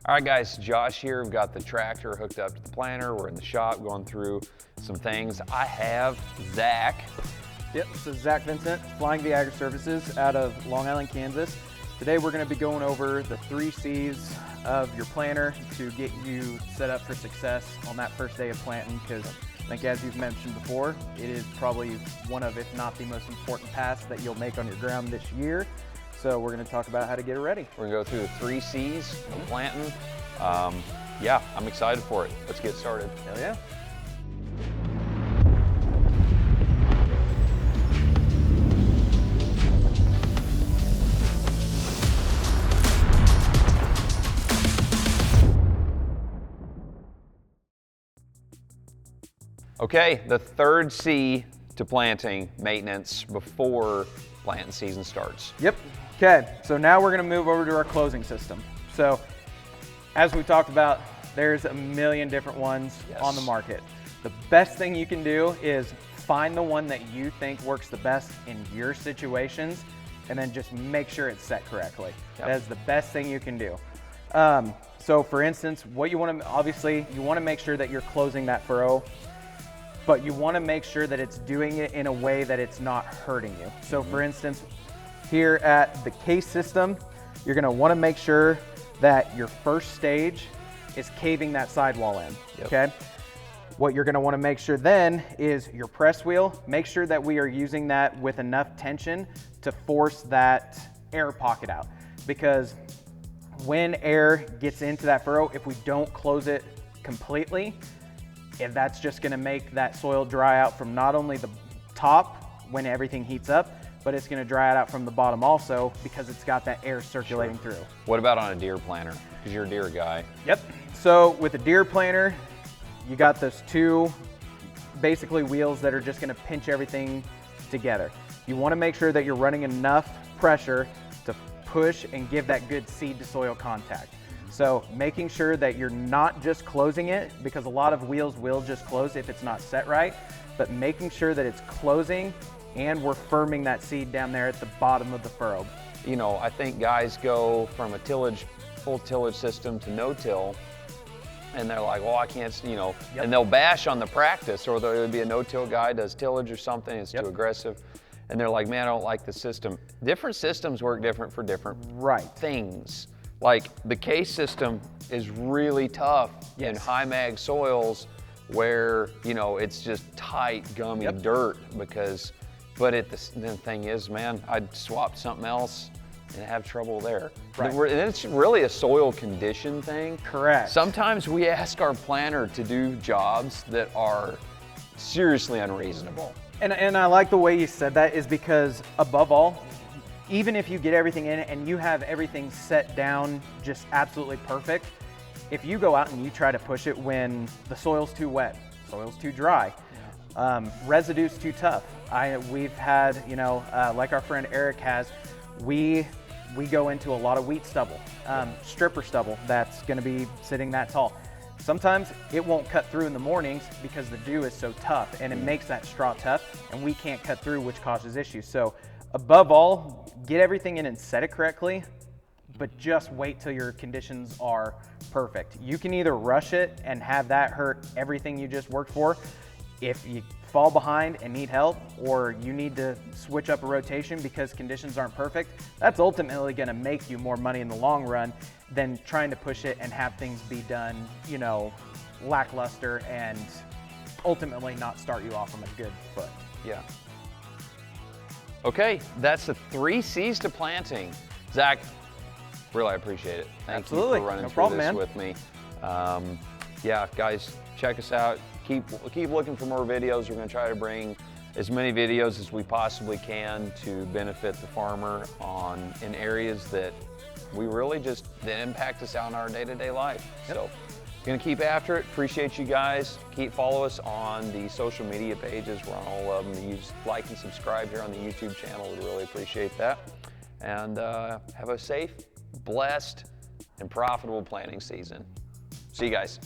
All right guys, Josh here. We've got the tractor hooked up to the planter. We're in the shop going through some things. I have Zach. Yep, this is Zach Vincent, Flying V Agri Services out of Long Island, Kansas. Today we're going to be going over the 3 C's of your planter to get you set up for success on that first day of planting, because I think as you've mentioned before, it is probably one of, if not the most important pass that you'll make on your ground this year. So we're going to talk about how to get it ready. We're going to go through the 3 C's of planting. Yeah, I'm excited for it. Let's get started. Hell yeah. Okay, the 3rd C to planting, maintenance before planting season starts. Yep. Okay, so now we're going to move over to our closing system. So as we talked about, there's a million different ones on the market. The best thing you can do is find the one that you think works the best in your situations, and then just make sure it's set correctly. That is the best thing you can do. So for instance, what you want to, obviously you want to make sure that you're closing that furrow, but you want to make sure that it's doing it in a way that it's not hurting you. So for instance, here at the case system, you're going to want to make sure that your first stage is caving that sidewall in, okay? What you're going to want to make sure then is your press wheel. Make sure that we are using that with enough tension to force that air pocket out, because when air gets into that furrow, if we don't close it completely, and that's just going to make that soil dry out from not only the top when everything heats up, but it's going to dry it out from the bottom also, because it's got that air circulating through. What about on a Deere planter? Because you're a Deere guy. Yep. So with a Deere planter, you got those 2 basically wheels that are just going to pinch everything together. You want to make sure that you're running enough pressure to push and give that good seed to soil contact. So making sure that you're not just closing it, because a lot of wheels will just close if it's not set right, but making sure that it's closing and we're firming that seed down there at the bottom of the furrow. You know, I think guys go from a tillage, full tillage system to no-till, and they're like, well, I can't, you know, and they'll bash on the practice, or there would be a no-till guy does tillage or something, it's too aggressive, and they're like, man, I don't like the system. Different systems work different for different things. Like the case system is really tough in high mag soils where, you know, it's just tight, gummy dirt, because, but the thing is, man, I'd swap something else and have trouble there. And it's really a soil condition thing. Correct. Sometimes we ask our planter to do jobs that are seriously unreasonable. And I like the way you said that, is because above all, even if you get everything in and you have everything set down just absolutely perfect, if you go out and you try to push it when the soil's too wet, soil's too dry, residue's too tough. We've had, you know, like our friend Eric has, we go into a lot of wheat stubble, stripper stubble that's going to be sitting that tall. Sometimes it won't cut through in the mornings because the dew is so tough, and it makes that straw tough, and we can't cut through, which causes issues. So above all, get everything in and set it correctly, but just wait till your conditions are perfect. You can either rush it and have that hurt everything you just worked for if you fall behind and need help, or you need to switch up a rotation because conditions aren't perfect. That's ultimately going to make you more money in the long run than trying to push it and have things be done, you know, lackluster, and ultimately not start you off on a good foot. Yeah. Okay, that's the 3 C's to planting. Zach, really appreciate it. Thank you for running through this with me. Yeah, guys, check us out. Keep looking for more videos. We're going to try to bring as many videos as we possibly can to benefit the farmer in areas that we really that impact us out in our day-to-day life. So, gonna keep after it. Appreciate you guys. Follow us on the social media pages. We're on all of them. Use like and subscribe here on the YouTube channel. We really appreciate that. And have a safe, blessed, and profitable planting season. See you guys.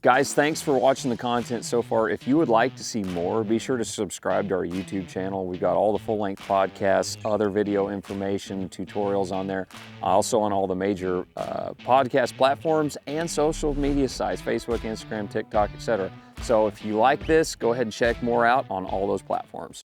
Guys, thanks for watching the content so far. If you would like to see more, be sure to subscribe to our YouTube channel. We've got all the full-length podcasts, other video information, tutorials on there. Also on all the major podcast platforms and social media sites, Facebook, Instagram, TikTok, etc. So if you like this, go ahead and check more out on all those platforms.